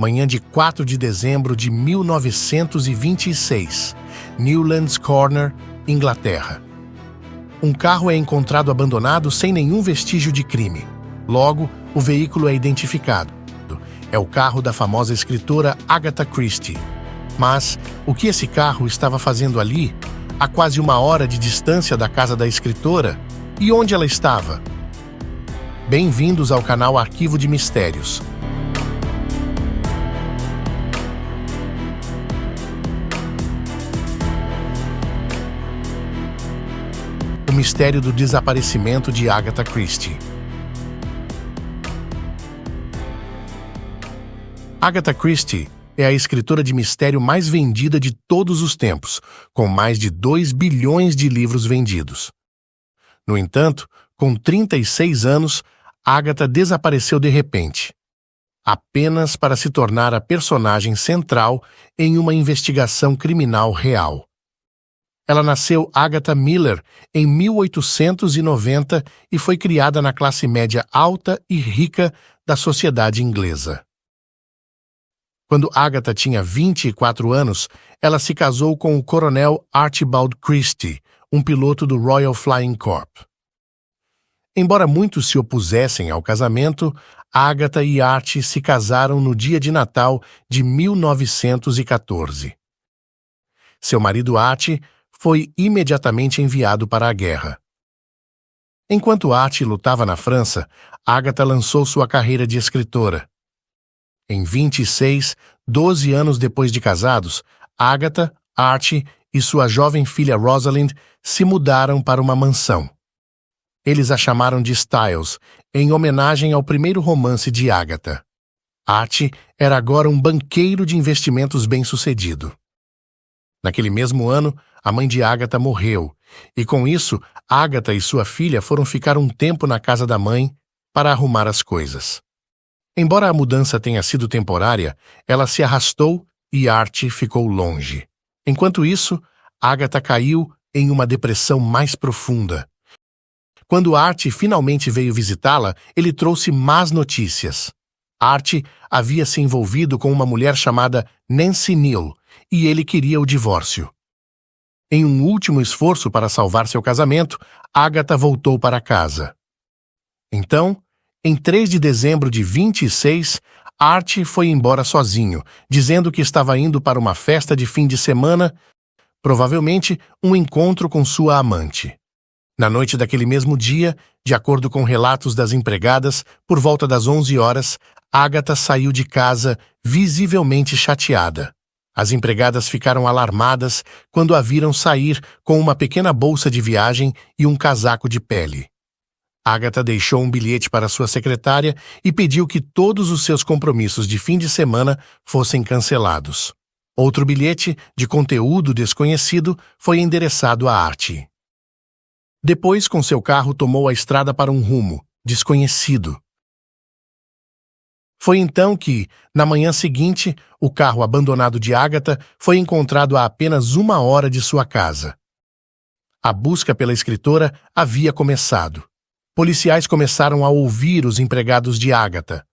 manhã de 4 de dezembro de 1926, Newlands Corner, Inglaterra. Um carro é encontrado abandonado sem nenhum vestígio de crime. Logo, o veículo é identificado. É o carro da famosa escritora Agatha Christie. Mas o que esse carro estava fazendo ali, a quase 1 hora de distância da casa da escritora, e onde ela estava? Bem-vindos ao canal Arquivo de Mistérios. O mistério do desaparecimento de Agatha Christie. Agatha Christie é a escritora de mistério mais vendida de todos os tempos, com mais de 2 bilhões de livros vendidos. No entanto, com 36 anos, Agatha desapareceu de repente, apenas para se tornar a personagem central em uma investigação criminal real. Ela nasceu Agatha Miller em 1890 e foi criada na classe média alta e rica da sociedade inglesa. Quando Agatha tinha 24 anos, ela se casou com o coronel Archibald Christie, um piloto do Royal Flying Corps. Embora muitos se opusessem ao casamento, Agatha e Archie se casaram no dia de Natal de 1914. Seu marido Archie foi imediatamente enviado para a guerra. Enquanto Archie lutava na França, Agatha lançou sua carreira de escritora. Em 12 anos depois de casados, Agatha, Archie e sua jovem filha Rosalind se mudaram para uma mansão. Eles a chamaram de Styles, em homenagem ao primeiro romance de Agatha. Archie era agora um banqueiro de investimentos bem-sucedido. Naquele mesmo ano, a mãe de Agatha morreu, e com isso, Agatha e sua filha foram ficar um tempo na casa da mãe para arrumar as coisas. Embora a mudança tenha sido temporária, ela se arrastou e Archie ficou longe. Enquanto isso, Agatha caiu em uma depressão mais profunda. Quando Archie finalmente veio visitá-la, ele trouxe más notícias. Archie havia se envolvido com uma mulher chamada Nancy Neal, e ele queria o divórcio. Em um último esforço para salvar seu casamento, Agatha voltou para casa. Então, em 3 de dezembro de 26, Archie foi embora sozinho, dizendo que estava indo para uma festa de fim de semana, provavelmente um encontro com sua amante. Na noite daquele mesmo dia, de acordo com relatos das empregadas, por volta das 11 horas, Agatha saiu de casa visivelmente chateada. As empregadas ficaram alarmadas quando a viram sair com uma pequena bolsa de viagem e um casaco de pele. Agatha deixou um bilhete para sua secretária e pediu que todos os seus compromissos de fim de semana fossem cancelados. Outro bilhete, de conteúdo desconhecido, foi endereçado a Archie. Depois, com seu carro, tomou a estrada para um rumo desconhecido. Foi então que, na manhã seguinte, o carro abandonado de Agatha foi encontrado a apenas 1 hora de sua casa. A busca pela escritora havia começado. Policiais começaram a ouvir os empregados de Agatha.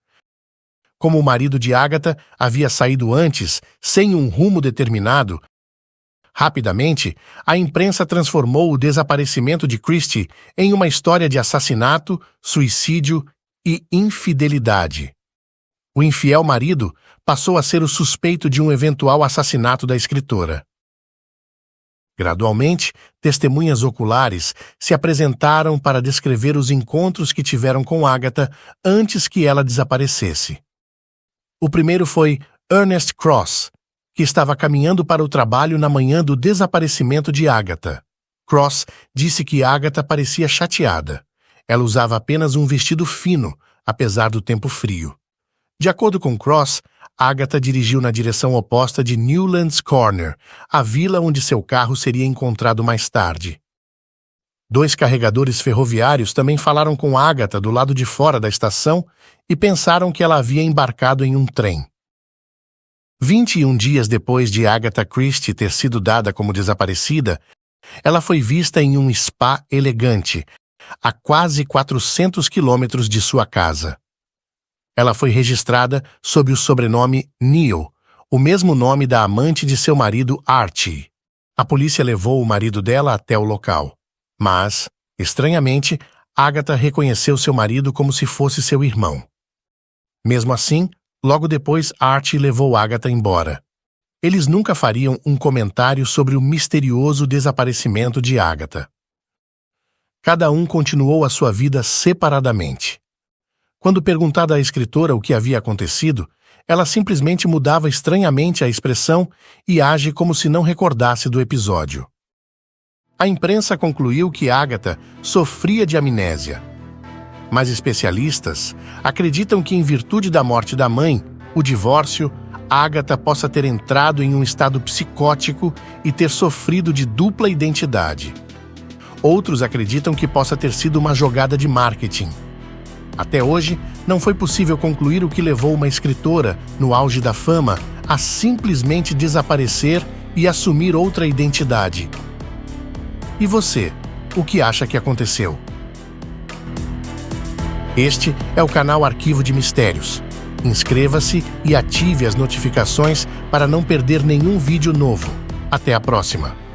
Como o marido de Agatha havia saído antes, sem um rumo determinado, rapidamente, a imprensa transformou o desaparecimento de Christie em uma história de assassinato, suicídio e infidelidade. O infiel marido passou a ser o suspeito de um eventual assassinato da escritora. Gradualmente, testemunhas oculares se apresentaram para descrever os encontros que tiveram com Agatha antes que ela desaparecesse. O primeiro foi Ernest Cross, que estava caminhando para o trabalho na manhã do desaparecimento de Agatha. Cross disse que Agatha parecia chateada. Ela usava apenas um vestido fino, apesar do tempo frio. De acordo com Cross, Agatha dirigiu na direção oposta de Newlands Corner, a vila onde seu carro seria encontrado mais tarde. 2 carregadores ferroviários também falaram com Agatha do lado de fora da estação e pensaram que ela havia embarcado em um trem. 21 dias depois de Agatha Christie ter sido dada como desaparecida, ela foi vista em um spa elegante, a quase 400 quilômetros de sua casa. Ela foi registrada sob o sobrenome Neil, o mesmo nome da amante de seu marido Archie. A polícia levou o marido dela até o local. Mas, estranhamente, Agatha reconheceu seu marido como se fosse seu irmão. Mesmo assim, logo depois Archie levou Agatha embora. Eles nunca fariam um comentário sobre o misterioso desaparecimento de Agatha. Cada um continuou a sua vida separadamente. Quando perguntada à escritora o que havia acontecido, ela simplesmente mudava estranhamente a expressão e age como se não recordasse do episódio. A imprensa concluiu que Agatha sofria de amnésia. Mas especialistas acreditam que, em virtude da morte da mãe, o divórcio, Agatha possa ter entrado em um estado psicótico e ter sofrido de dupla identidade. Outros acreditam que possa ter sido uma jogada de marketing. Até hoje, não foi possível concluir o que levou uma escritora, no auge da fama, a simplesmente desaparecer e assumir outra identidade. E você, o que acha que aconteceu? Este é o canal Arquivo de Mistérios. Inscreva-se e ative as notificações para não perder nenhum vídeo novo. Até a próxima!